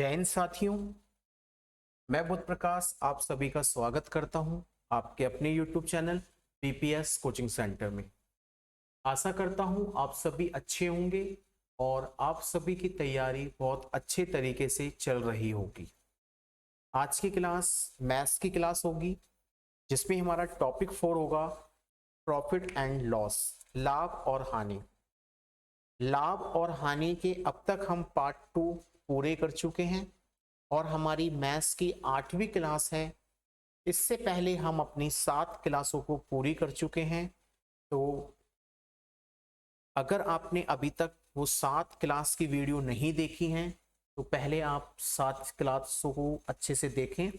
जय हिंद साथियों, मैं बुध प्रकाश आप सभी का स्वागत करता हूं आपके अपने YouTube channel PPS coaching centre में। आशा करता हूं आप सभी अच्छे होंगे और आप सभी की तैयारी बहुत अच्छे तरीके से चल रही होगी। आज की क्लास मैथ्स की क्लास होगी जिसमें हमारा टॉपिक 4 होगा प्रॉफिट एंड लॉस, लाभ और हानि। लाभ और हानि के अब तक हम पार्ट 2 पूरे कर चुके हैं और हमारी मैथ्स की 8वीं क्लास है। इससे पहले हम अपनी 7 क्लासों को पूरी कर चुके हैं। तो अगर आपने अभी तक वो 7 क्लास की वीडियो नहीं देखी हैं तो पहले आप 7 क्लासों को अच्छे से देखें,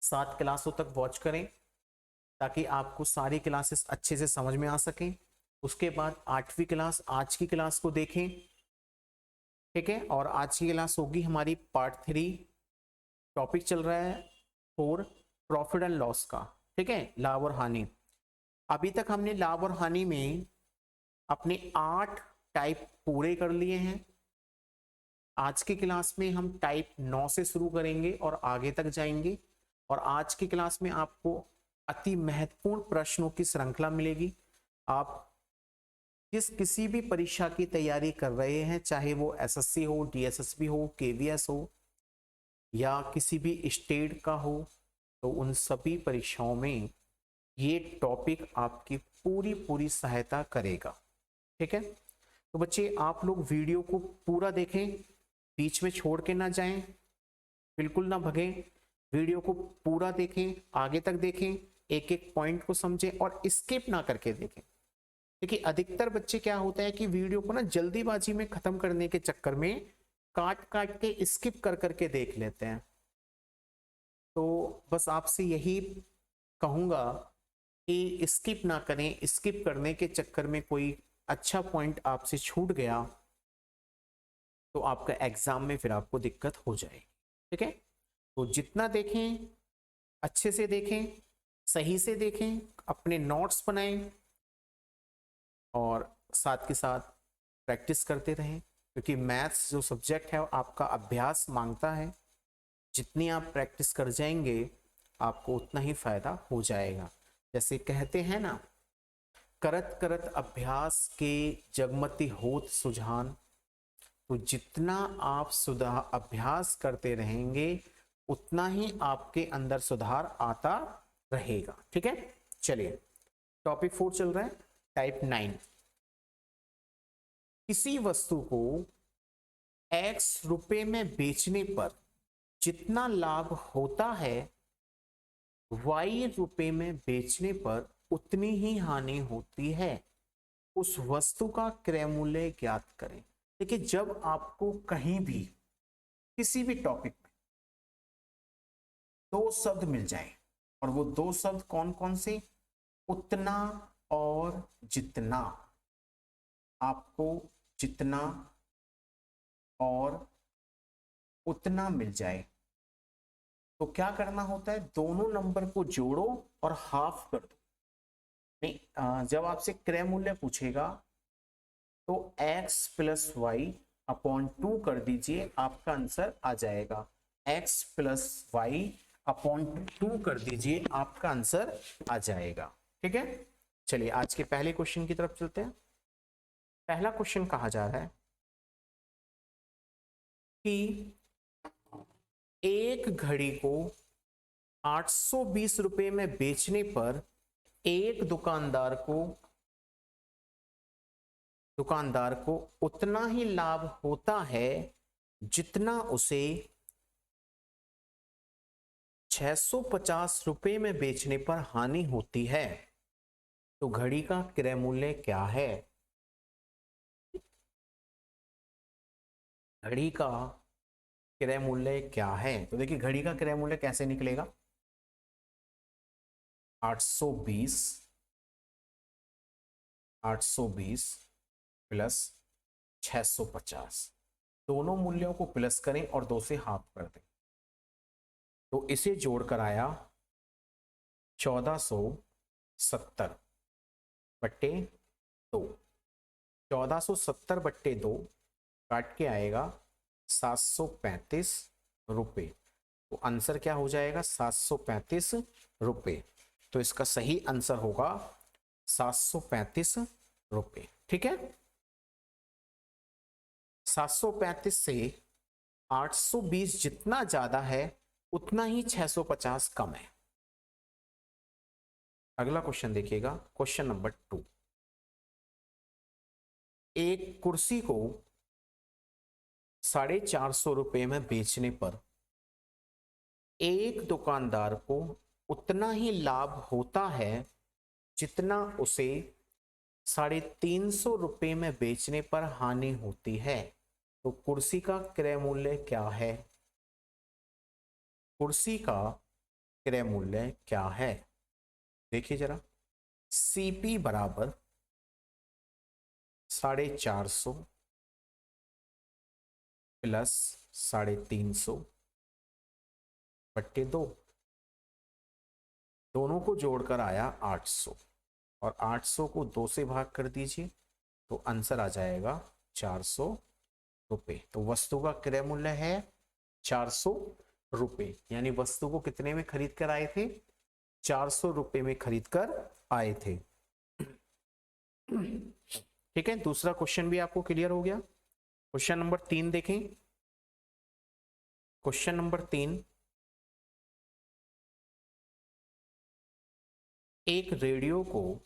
7 क्लासों तक वॉच करें ताकि आपको सारी क्लासेस अच्छे से समझ में आ सकें। उसके बाद 8वीं क्लास आज की क्लास को देखें, ठीक है। और आज की क्लास होगी हमारी पार्ट 3। टॉपिक चल रहा है 4 प्रॉफिट एंड लॉस का, ठीक है, लाभ और हानि। अभी तक हमने लाभ और हानि में अपने 8 टाइप पूरे कर लिए हैं। आज की क्लास में हम टाइप 9 से शुरू करेंगे और आगे तक जाएंगे। और आज की क्लास में आपको अति महत्वपूर्ण प्रश्नों की श्रृंखला मिलेगी। आप किसी भी परीक्षा की तैयारी कर रहे हैं, चाहे वो एसएससी हो, डीएसएसबी हो, केवीएस हो या किसी भी स्टेट का हो, तो उन सभी परीक्षाओं में ये टॉपिक आपकी पूरी पूरी सहायता करेगा, ठीक है। तो बच्चे आप लोग वीडियो को पूरा देखें, बीच में छोड़ के ना जाएं, बिल्कुल ना भगें। वीडियो को पूरा देखें, आगे तक देखें, एक एक पॉइंट को समझें और स्किप ना करके देखें। देखिए अधिकतर बच्चे क्या होता है कि वीडियो को ना जल्दीबाजी में खत्म करने के चक्कर में काट काट के स्किप कर करके देख लेते हैं। तो बस आपसे यही कहूंगा कि स्किप ना करें। स्किप करने के चक्कर में कोई अच्छा पॉइंट आपसे छूट गया तो आपका एग्जाम में फिर आपको दिक्कत हो जाएगी, ठीक है। तो जितना देखें अच्छे से देखें, सही से देखें, अपने नोट्स बनाएं और साथ के साथ प्रैक्टिस करते रहें, क्योंकि मैथ्स जो सब्जेक्ट है वो आपका अभ्यास मांगता है। जितनी आप प्रैक्टिस कर जाएंगे आपको उतना ही फायदा हो जाएगा। जैसे कहते हैं ना, करत करत अभ्यास के जगमति होत सुजान। तो जितना आप सुधार अभ्यास करते रहेंगे उतना ही आपके अंदर सुधार आता रहेगा, ठीक है। चलिए टॉपिक 4 चल रहा है, टाइप 9। किसी वस्तु को x रुपए में बेचने पर जितना लाभ होता है y रुपए में बेचने पर उतनी ही हानि होती है। उस वस्तु का क्रय मूल्य ज्ञात करें। देखिए जब आपको कहीं भी किसी भी टॉपिक में 2 शब्द मिल जाए और वो 2 शब्द कौन कौन से, उतना और जितना, आपको जितना और उतना मिल जाए तो क्या करना होता है, दोनों नंबर को जोड़ो और हाफ कर दो। नहीं, जब आपसे क्रय मूल्य पूछेगा तो x प्लस वाई अपॉन 2 कर दीजिए, आपका आंसर आ जाएगा। x प्लस वाई अपॉन 2 कर दीजिए, आपका आंसर आ जाएगा, ठीक है। चलिए आज के पहले क्वेश्चन की तरफ चलते हैं। पहला क्वेश्चन कहा जा रहा है कि एक घड़ी को 820 रुपए में बेचने पर एक दुकानदार को उतना ही लाभ होता है जितना उसे 650 रुपए में बेचने पर हानि होती है। तो घड़ी का क्रय मूल्य क्या है? घड़ी का क्रय मूल्य क्या है? तो देखिए घड़ी का क्रय मूल्य कैसे निकलेगा, 820 प्लस 650, दोनों मूल्यों को प्लस करें और 2 से हाफ कर दें तो इसे जोड़कर आया 1470 बट्टे 2। 1470 बट्टे 2 काट के आएगा 735 रुपए। तो आंसर क्या हो जाएगा? 735 रुपए। तो इसका सही आंसर होगा 735 रुपए। ठीक है, 735 से 820 जितना ज्यादा है उतना ही 650 कम है। अगला क्वेश्चन देखिएगा, क्वेश्चन नंबर 2। एक कुर्सी को 450 रुपए में बेचने पर एक दुकानदार को उतना ही लाभ होता है जितना उसे 350 रुपए में बेचने पर हानि होती है। तो कुर्सी का क्रय मूल्य क्या है? कुर्सी का क्रय मूल्य क्या है? देखिए जरा, सीपी बराबर 450 प्लस 350 बट्टे 2, दोनों को जोड़कर आया 800 और 800 को 2 से भाग कर दीजिए तो आंसर आ जाएगा 400 रुपए। तो वस्तु का क्रय मूल्य है 400 रुपए, यानी वस्तु को कितने में खरीद कर आए थे? 400 रुपए में खरीद कर आए थे। ठीक है, दूसरा क्वेश्चन भी आपको क्लियर हो गया। क्वेश्चन नंबर 3 देखें। क्वेश्चन नंबर 3, एक रेडियो को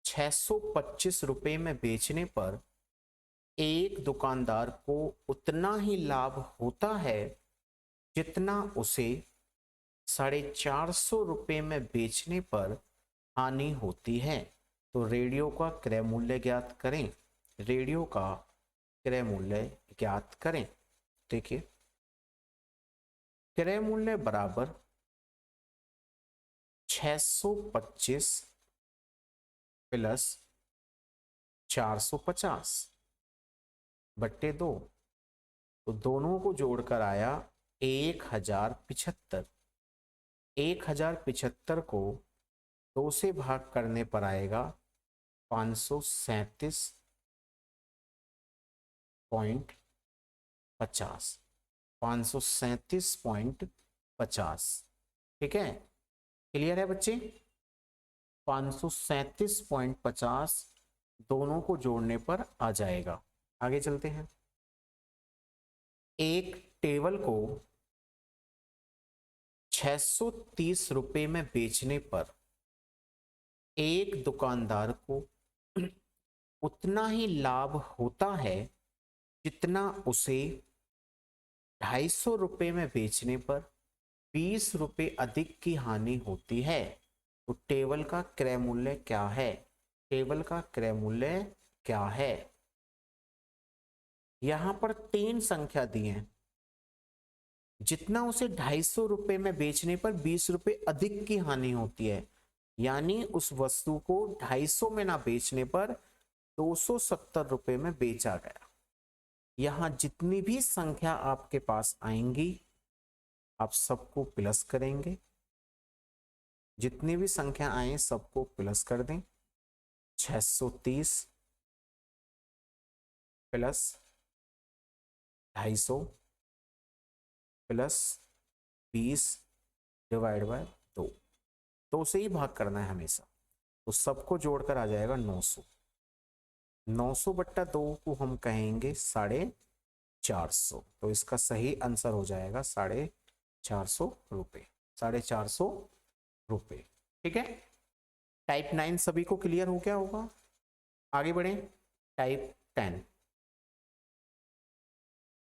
625 रुपए में बेचने पर एक दुकानदार को उतना ही लाभ होता है जितना उसे 450 रुपए में बेचने पर हानि होती है। तो रेडियो का क्रय मूल्य ज्ञात करें। रेडियो का क्रय मूल्य ज्ञात करें। देखिए, क्रय मूल्य बराबर 625 प्लस 450 बट्टे 2, तो दोनों को जोड़कर आया 1075। 1075 को 2 से भाग करने पर आएगा 537.50। 537.50। ठीक है, क्लियर है बच्चे? 537.50 दोनों को जोड़ने पर आ जाएगा। आगे चलते हैं। एक टेबल को 630 रुपए में बेचने पर एक दुकानदार को उतना ही लाभ होता है जितना उसे 250 रुपए में बेचने पर 20 रुपए अधिक की हानि होती है। तो टेबल का क्रय मूल्य क्या है? टेबल का क्रय मूल्य क्या है? यहां पर 3 संख्या दी है। जितना उसे 250 रुपए में बेचने पर 20 रुपए अधिक की हानि होती है, यानी उस वस्तु को 250 में ना बेचने पर 270 रुपए में बेचा गया। यहां जितनी भी संख्या आपके पास आएंगी आप सबको प्लस करेंगे। जितनी भी संख्या आए सबको प्लस कर दें। 630 प्लस 250 प्लस 20 डिवाइड बाय 2, 2 से ही भाग करना है हमेशा। तो सबको जोड़कर आ जाएगा 900। 900 बट्टा 2 को हम कहेंगे 450। तो इसका सही आंसर हो जाएगा 450 रुपए। 450 रुपए। ठीक है, टाइप 9 सभी को क्लियर हो गया होगा। आगे बढ़े, टाइप 10।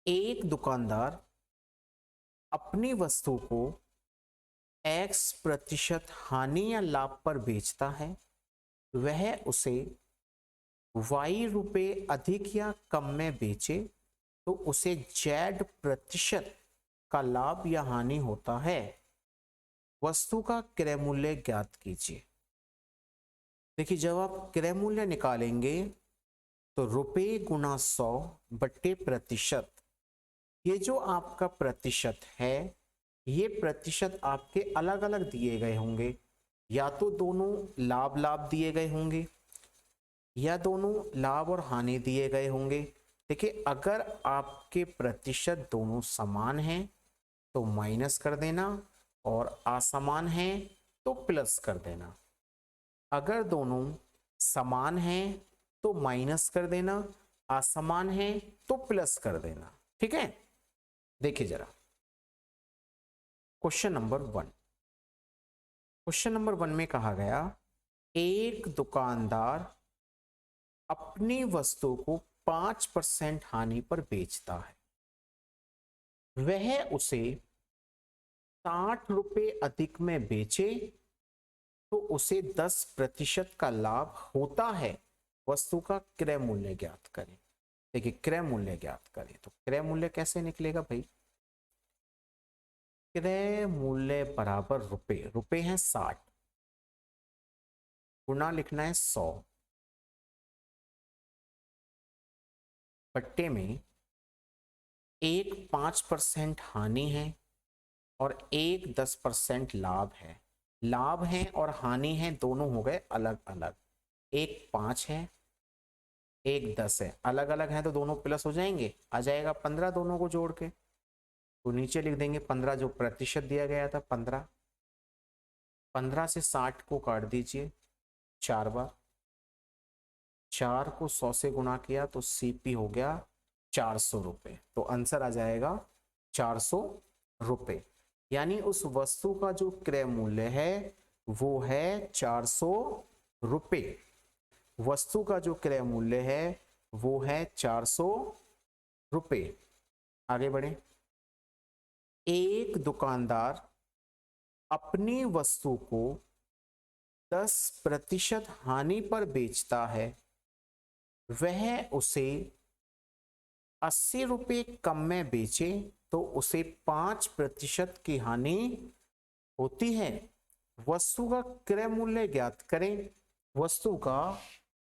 एक दुकानदार अपनी वस्तु को X% हानि या लाभ पर बेचता है, वह उसे Y रुपए अधिक या कम में बेचे तो उसे Z% का लाभ या हानि होता है। वस्तु का क्रय मूल्य ज्ञात कीजिए। देखिए, जब आप क्रय मूल्य निकालेंगे तो रुपए गुना 100 बट्टे प्रतिशत, ये जो आपका प्रतिशत है ये प्रतिशत आपके अलग अलग दिए गए होंगे। या तो दोनों लाभ लाभ दिए गए होंगे या दोनों लाभ और हानि दिए गए होंगे। देखिए, अगर आपके प्रतिशत दोनों समान हैं तो माइनस कर देना और असमान है तो प्लस कर देना। अगर दोनों समान हैं तो माइनस कर देना, असमान है तो प्लस कर देना। ठीक है, देखिए जरा क्वेश्चन नंबर 1। क्वेश्चन नंबर 1 में कहा गया एक दुकानदार अपनी वस्तु को 5% हानि पर बेचता है। वह उसे 60 रुपए अधिक में बेचे तो उसे 10% का लाभ होता है। वस्तु का क्रय मूल्य ज्ञात करें। देखिए क्रय मूल्य ज्ञात करें तो क्रय मूल्य कैसे निकलेगा भाई? क्रय मूल्य बराबर रुपए, रुपए हैं 60, गुना लिखना है 100, बट्टे में एक 5% हानि है और एक 10% लाभ है। लाभ है और हानि है दोनों हो गए अलग अलग, एक 5 है एक 10 है, अलग अलग है तो दोनों प्लस हो जाएंगे, आ जाएगा 15 दोनों को जोड़ के। तो नीचे लिख देंगे 15 जो प्रतिशत दिया गया था 15, 15 से 60 को काट दीजिए 4 बार, 4 को 100 से गुणा किया तो सीपी हो गया 400 रुपए। तो आंसर आ जाएगा 400 रुपए। यानी उस वस्तु का जो क्रय मूल्य है वो है 400 रुपए। वस्तु का जो क्रय मूल्य है वो है 400 रुपए। आगे बढ़े। एक दुकानदार अपनी वस्तु को 10% हानि पर बेचता है। वह उसे 80 रुपए कम में बेचे तो उसे 5% की हानि होती है। वस्तु का क्रय मूल्य ज्ञात करें। वस्तु का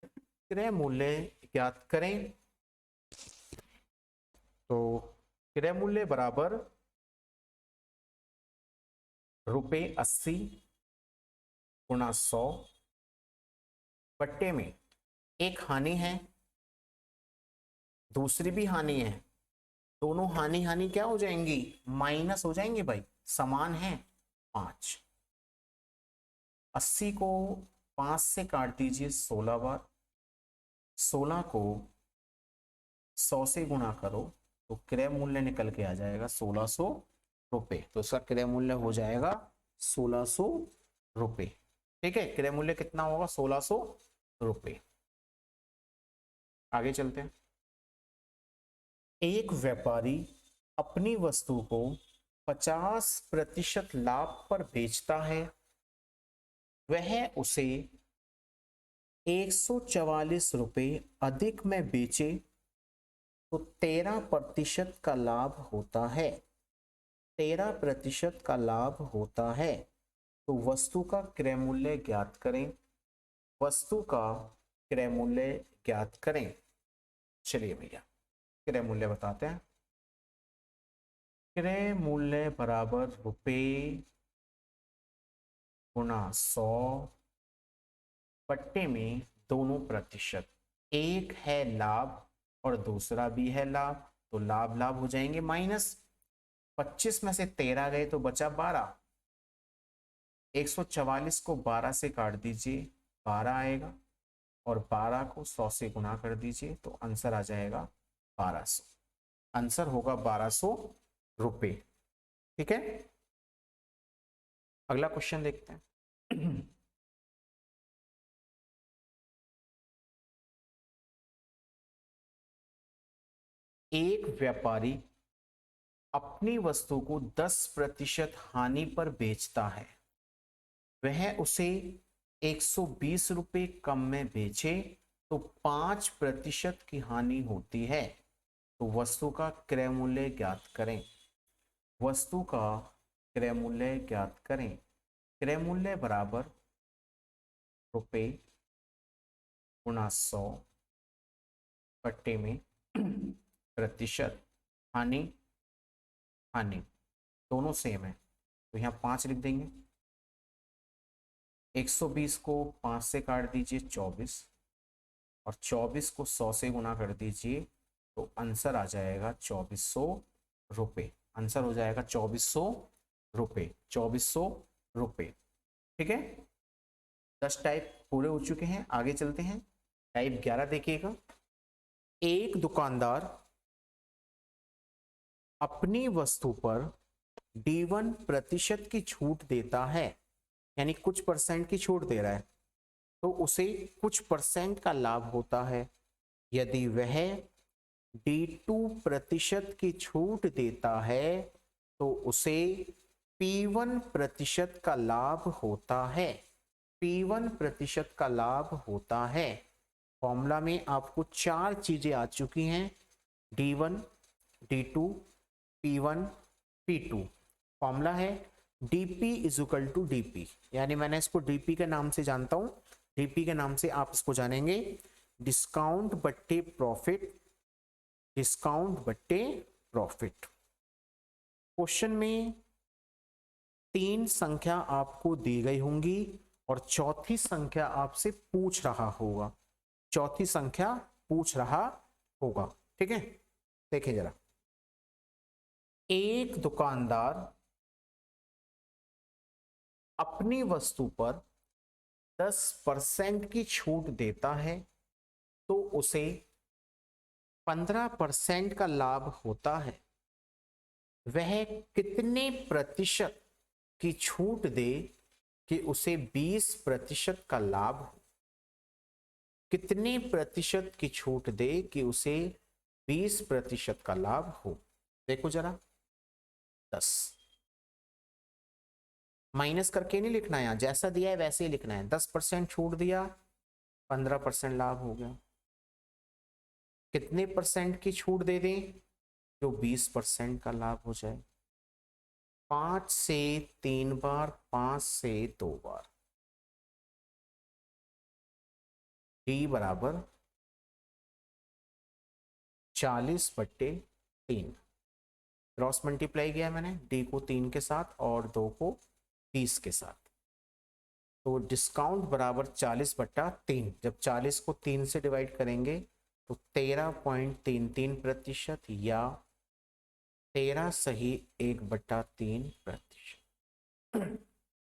क्रय मूल्य ज्ञात करें तो क्रय मूल्य बराबर रुपए 80 गुणा 100, बट्टे में एक हानि है दूसरी भी हानि है, दोनों हानि हानि क्या हो जाएंगी? माइनस हो जाएंगे भाई, समान है 5। 80 को 5 से काट दीजिए 16 बार, 16 को 100 से गुणा करो तो क्रय मूल्य निकल के आ जाएगा 1600 रुपए। तो इसका क्रय मूल्य हो जाएगा 1600 रुपए। ठीक है, क्रय मूल्य कितना होगा? 1600 रुपए। आगे चलते हैं। एक व्यापारी अपनी वस्तु को 50% लाभ पर बेचता है। वह उसे 144 रुपए अधिक में बेचे तो 13% का लाभ होता है। 13% का लाभ होता है। तो वस्तु का क्रय मूल्य ज्ञात करें। वस्तु का क्रय मूल्य ज्ञात करें। चलिए भैया क्रय मूल्य बताते हैं। क्रय मूल्य बराबर रुपए गुणा 100, पट्टे में दोनों प्रतिशत, एक है लाभ और दूसरा भी है लाभ, तो लाभ लाभ हो जाएंगे माइनस। 25 में से 13 गए तो बचा 12। 144 को 12 से काट दीजिए 12 आएगा और 12 को 100 से गुणा कर दीजिए तो आंसर आ जाएगा 1200। आंसर होगा 1200 रुपए। ठीक है, अगला क्वेश्चन देखते हैं। एक व्यापारी अपनी वस्तु को 10% हानि पर बेचता है। वह उसे 120 रुपए कम में बेचे तो 5% की हानि होती है। तो वस्तु का क्रय मूल्य ज्ञात करें। वस्तु का क्रय मूल्य ज्ञात करें। क्रय मूल्य बराबर रुपए गुणा 100, पट्टे में प्रतिशत, हानि हानि दोनों सेम है तो यहाँ 5 लिख देंगे। 120 को 5 से काट दीजिए 24 और 24 को 100 से गुणा कर दीजिए तो आंसर आ जाएगा 2400 रुपए। आंसर हो जाएगा 2400 रुपये, 2400 रुपये। ठीक है, 10 टाइप पूरे हो चुके हैं। आगे चलते हैं, टाइप 11 देखिएगा। एक दुकानदार अपनी वस्तु पर D1% की छूट देता है, यानी कुछ परसेंट की छूट दे रहा है, तो उसे कुछ परसेंट का लाभ होता है। यदि वह D2% की छूट देता है तो उसे P1% का लाभ होता है। P1% का लाभ होता है। फॉर्मूला में आपको 4 चीजें आ चुकी हैं, D1, D2, P1, P2। Formula है DP is equal to DP, यानी मैंने इसको DP के नाम से जानता हूं, DP के नाम से आप इसको जानेंगे, डिस्काउंट बट्टे प्रॉफिट, डिस्काउंट बट्टे प्रॉफिट। क्वेश्चन में 3 संख्या आपको दी गई होंगी और चौथी संख्या आपसे पूछ रहा होगा, चौथी संख्या पूछ रहा होगा। ठीक है, देखिए जरा। एक दुकानदार अपनी वस्तु पर 10% की छूट देता है तो उसे 15% का लाभ होता है। वह कितने प्रतिशत की छूट दे कि उसे 20% का लाभ हो? कितने प्रतिशत की छूट दे कि उसे 20% का लाभ हो? देखो जरा, 10 माइनस करके नहीं लिखना है, यहां जैसा दिया है वैसे ही लिखना है। 10% छूट दिया, 15% लाभ हो गया। कितने परसेंट की छूट दे दें जो 20% का लाभ हो जाए? 5 से 3 बार, 5 से 2 बार, D बराबर 40/3। क्रॉस मल्टीप्लाई किया मैंने, D को 3 के साथ और 2 को 30 के साथ, तो डिस्काउंट बराबर 40/3। जब 40 को 3 से डिवाइड करेंगे तो 13.33% या 13 सही 1/3%।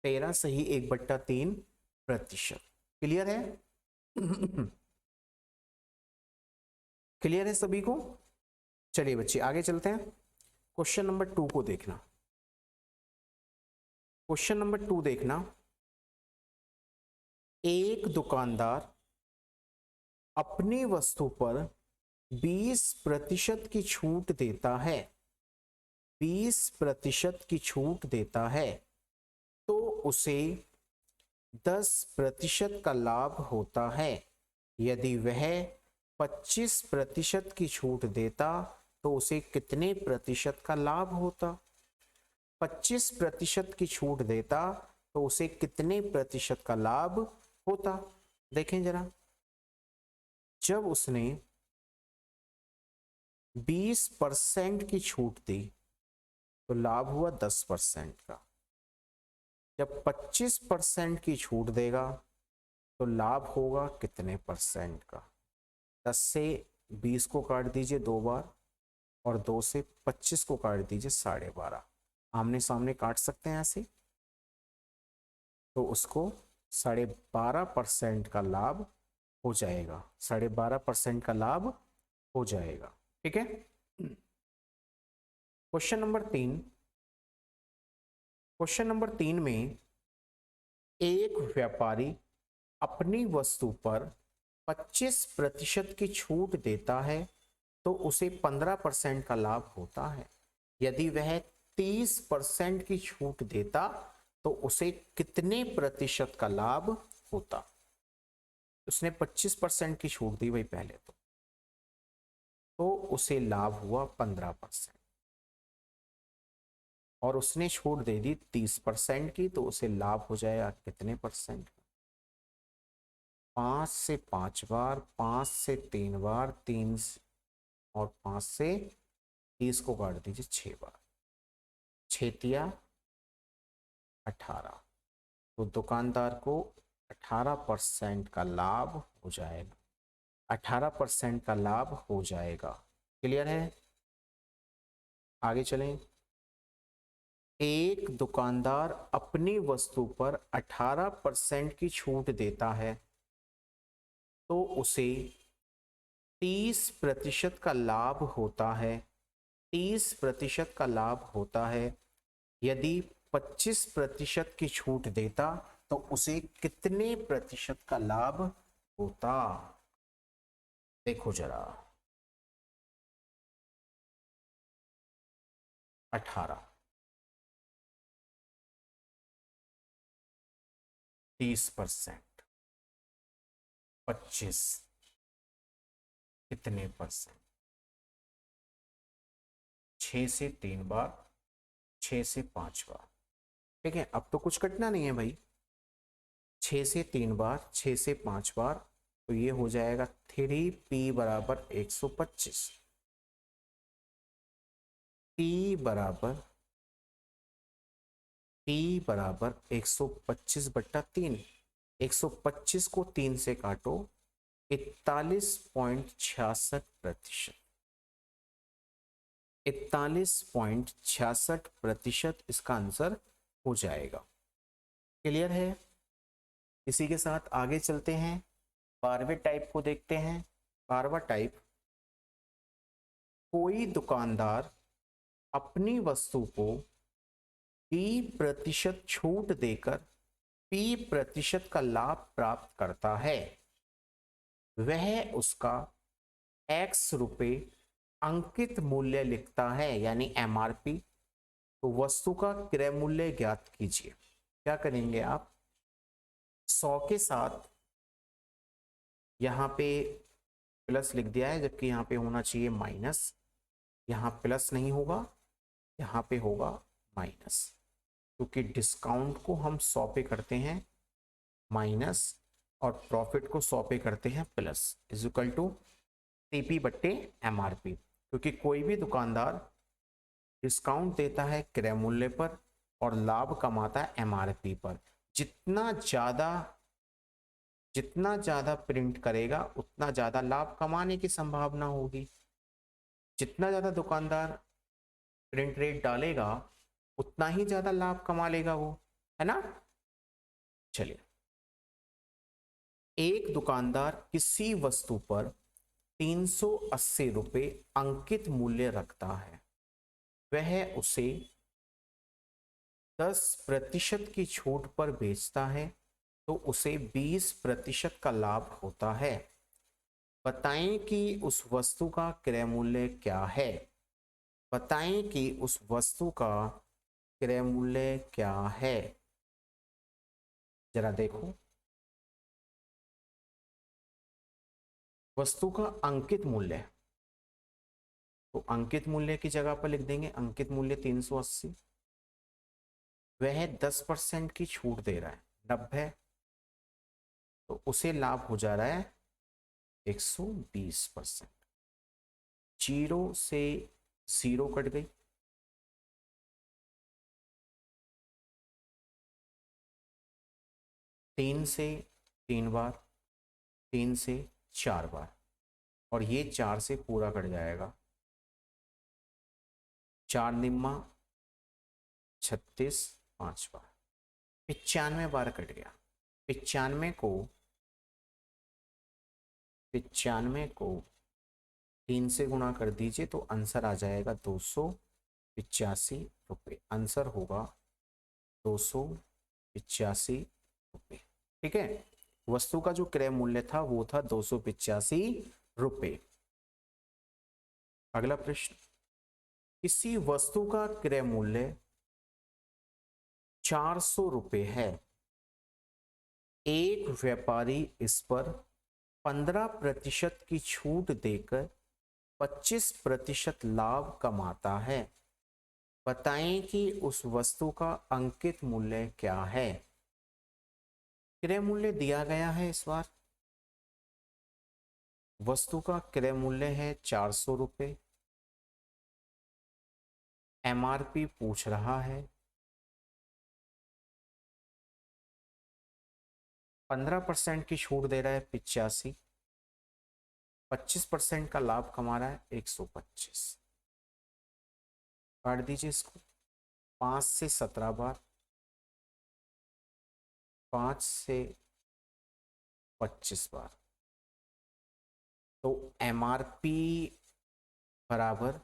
13 सही 1/3%। क्लियर है? क्लियर है सभी को? चलिए बच्चे आगे चलते हैं। क्वेश्चन नंबर 2 को देखना। क्वेश्चन नंबर 2 देखना। एक दुकानदार अपनी वस्तु पर 20% की छूट देता है, 20% की छूट देता है तो उसे 10% का लाभ होता है। यदि वह 25% की छूट देता तो उसे कितने प्रतिशत का लाभ होता? 25% की छूट देता तो उसे कितने प्रतिशत का लाभ होता? देखें जरा, जब उसने 20% की छूट दी तो लाभ हुआ 10% का। जब 25% की छूट देगा तो लाभ होगा कितने परसेंट का? 10 से 20 को काट दीजिए 2 बार और 2 से 25 को काट दीजिए 12.5। आमने सामने काट सकते हैं ऐसे, तो उसको 12.5% का लाभ हो जाएगा, 12.5% का लाभ हो जाएगा। ठीक है। Question number 3। क्वेश्चन नंबर 3 में एक व्यापारी अपनी वस्तु पर 25% की छूट देता है तो उसे 15% का लाभ होता है। यदि वह 30% की छूट देता तो उसे कितने प्रतिशत का लाभ होता? उसने 25% की छूट दी भाई पहले तो उसे लाभ हुआ 15%, और उसने छूट दे दी 30% की तो उसे लाभ हो जाएगा कितने परसेंट? 5 से 5 बार, 5 से 3 बार, 3 और 5 से 30 को काट दीजिए 6 बार, 6 18। तो दुकानदार को 18% का लाभ हो जाएगा, 18% का लाभ हो जाएगा। क्लियर है? आगे चलें। एक दुकानदार अपनी वस्तु पर 18% की छूट देता है तो उसे 30% का लाभ होता है। 30% का लाभ होता है। यदि 25% की छूट देता तो उसे कितने प्रतिशत का लाभ होता? देखो जरा, 18, 30%, 25, कितने परसेंट? 6 से 3 बार, 6 से 5 बार। ठीक है, अब तो कुछ कटना नहीं है भाई। 6 से 3 बार, 6 से 5 बार, तो ये हो जाएगा 3p बराबर 125। p बराबर 125 बट्टा 3। 125 को 3 से काटो, 41.66%। 41.66% इसका आंसर हो जाएगा। क्लियर है? इसी के साथ आगे चलते हैं, 12वें टाइप को देखते हैं। 12वां टाइप, कोई दुकानदार अपनी वस्तु को 20% छूट देकर 20% का लाभ प्राप्त करता है। वह उसका x रुपए अंकित मूल्य लिखता है, यानी MRP। तो वस्तु का क्रय मूल्य ज्ञात कीजिए। क्या करेंगे आप? 100 के साथ यहाँ पे प्लस लिख दिया है, जबकि यहाँ पे होना चाहिए माइनस। यहाँ प्लस नहीं होगा, यहाँ पे होगा माइनस, क्योंकि डिस्काउंट को हम 100 पे करते हैं माइनस और प्रॉफिट को 100 पे करते हैं plus, is equal to TP बट्टे MRP। क्योंकि कोई भी दुकानदार डिस्काउंट देता है क्रय मूल्य पर और लाभ कमाता है MRP पर। जितना ज्यादा प्रिंट करेगा उतना ज्यादा लाभ कमाने की संभावना होगी। जितना ज्यादा दुकानदार प्रिंट रेट डालेगा उतना ही ज्यादा लाभ कमा लेगा वो, है ना। चलिए, एक दुकानदार किसी वस्तु पर 380 रुपये अंकित मूल्य रखता है। वह उसे 10% की छूट पर बेचता है तो उसे 20% का लाभ होता है। बताएं कि उस वस्तु का क्रय मूल्य क्या है। बताएं कि उस वस्तु का क्रय मूल्य क्या है। जरा देखो, वस्तु का अंकित मूल्य, तो अंकित मूल्य की जगह पर लिख देंगे अंकित मूल्य 380। वह 10% की छूट दे रहा है 90, तो उसे लाभ हो जा रहा है 120%। जीरो से जीरो कट गई, 3 से 3 बार, 3 से 4 बार, और ये 4 से पूरा कट जाएगा। 4 निम्मा 36, 5 बार, 95 बार कट गया। 95 को 3 से गुणा कर दीजिए तो आंसर आ जाएगा 285 रुपये। आंसर होगा 285 रुपये। ठीक है, वस्तु का जो क्रय मूल्य था वो था 285 रुपये। अगला प्रश्न, किसी वस्तु का क्रय मूल्य 400 रुपये है। एक व्यापारी इस पर 15% की छूट देकर 25% लाभ कमाता है। बताएं कि उस वस्तु का अंकित मूल्य क्या है। क्रय मूल्य दिया गया है इस बार, वस्तु का क्रय मूल्य है 400 रुपये। MRP पूछ रहा है, 15% की छूट दे रहा है 85, 25% का लाभ कमा रहा है 125। काट दीजिए इसको, 5 से 17 बार, 5 से 25 बार। तो MRP बराबर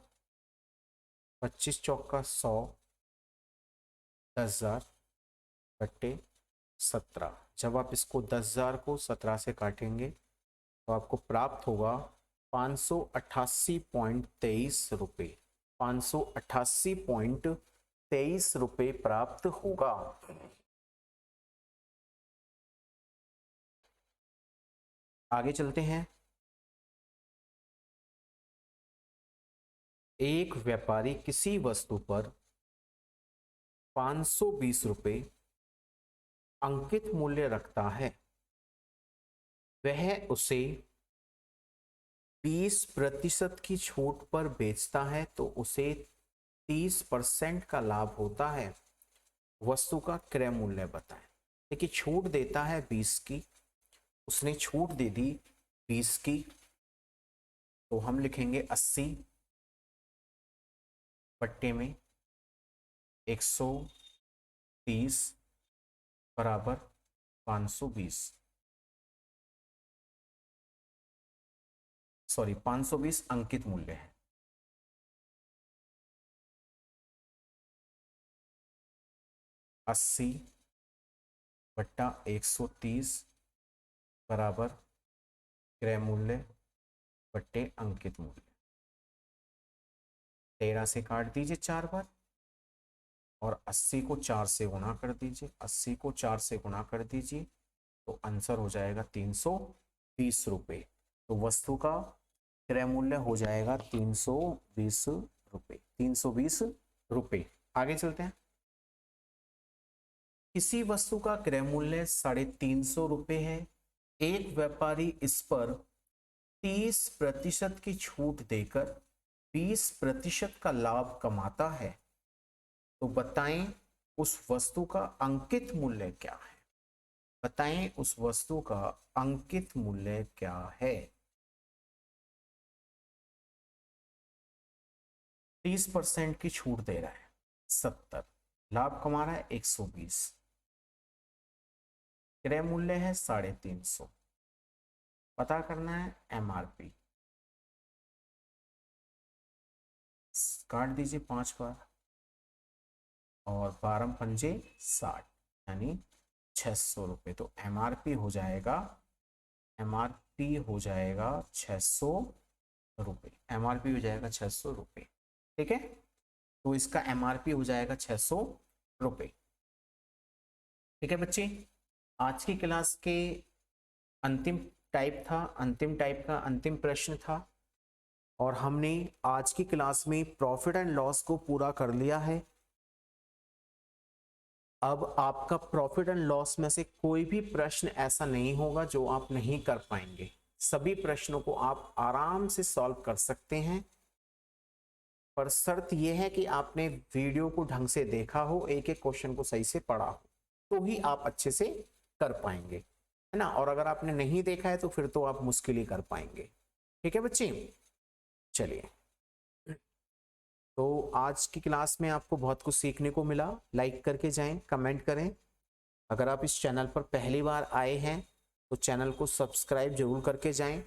25 चौका 100, 10,000 बट्टे 17। जब आप इसको 10,000 को 17 से काटेंगे तो आपको प्राप्त होगा 588.23 रुपये। 588.23 रुपये प्राप्त होगा। आगे चलते हैं। एक व्यापारी किसी वस्तु पर 520 रुपये अंकित मूल्य रखता है। वह उसे 20% की छूट पर बेचता है तो उसे 30% का लाभ होता है। वस्तु का क्रय मूल्य बताएं। देखिए, छूट देता है 20 की, उसने छूट दे दी 20 की, तो हम लिखेंगे 80 बट्टे में 130 बराबर 520। सॉरी, 520 अंकित मूल्य है। अस्सी बट्टा 130 बराबर क्रय मूल्य बट्टे अंकित मूल्य। 13 से काट दीजिए 4 बार और 80 को 4 से गुणा कर दीजिए। 80 को 4 से गुणा कर दीजिए तो आंसर हो जाएगा 320 रुपये। तो वस्तु का क्रय मूल्य हो जाएगा 320 रुपये। 320 रुपये। आगे चलते हैं। किसी वस्तु का क्रय मूल्य 350 रुपये है। एक व्यापारी इस पर 30% की छूट देकर 20% का लाभ कमाता है। तो बताएं उस वस्तु का अंकित मूल्य क्या है। बताएं उस वस्तु का अंकित मूल्य क्या है। 30% की छूट दे रहा है 70, लाभ कमा रहा है 120, क्रय मूल्य है 350। पता करना है MRP। काट दीजिए 5 बार और 12 पंजे 60 यानी 600 रुपये। तो MRP हो जाएगा 600 रुपये। MRP हो जाएगा 600 रुपये। ठीक है, तो इसका MRP हो जाएगा 600 रुपये। ठीक है बच्चे, आज की क्लास के अंतिम टाइप का अंतिम प्रश्न था और हमने आज की क्लास में प्रॉफिट एंड लॉस को पूरा कर लिया है। अब आपका प्रॉफिट एंड लॉस में से कोई भी प्रश्न ऐसा नहीं होगा जो आप नहीं कर पाएंगे। सभी प्रश्नों को आप आराम से सॉल्व कर सकते हैं, पर शर्त यह है कि आपने वीडियो को ढंग से देखा हो, एक एक क्वेश्चन को सही से पढ़ा हो, तो ही आप अच्छे से कर पाएंगे, है ना। और अगर आपने नहीं देखा है तो फिर तो आप मुश्किल ही कर पाएंगे। ठीक है बच्चे, चलिए। तो आज की क्लास में आपको बहुत कुछ सीखने को मिला। लाइक करके जाएं, कमेंट करें। अगर आप इस चैनल पर पहली बार आए हैं तो चैनल को सब्सक्राइब जरूर करके जाएं।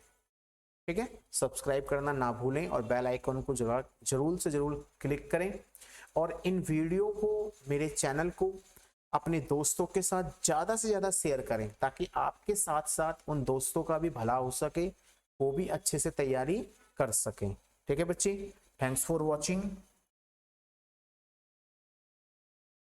ठीक है, सब्सक्राइब करना ना भूलें और बेल आइकन को जरूर से जरूर क्लिक करें। और इन वीडियो को, मेरे चैनल को अपने दोस्तों के साथ ज़्यादा से ज़्यादा शेयर करें ताकि आपके साथ साथ उन दोस्तों का भी भला हो सके, वो भी अच्छे से तैयारी कर सकें। ठीक है बच्चे, थैंक्स फॉर वॉचिंग।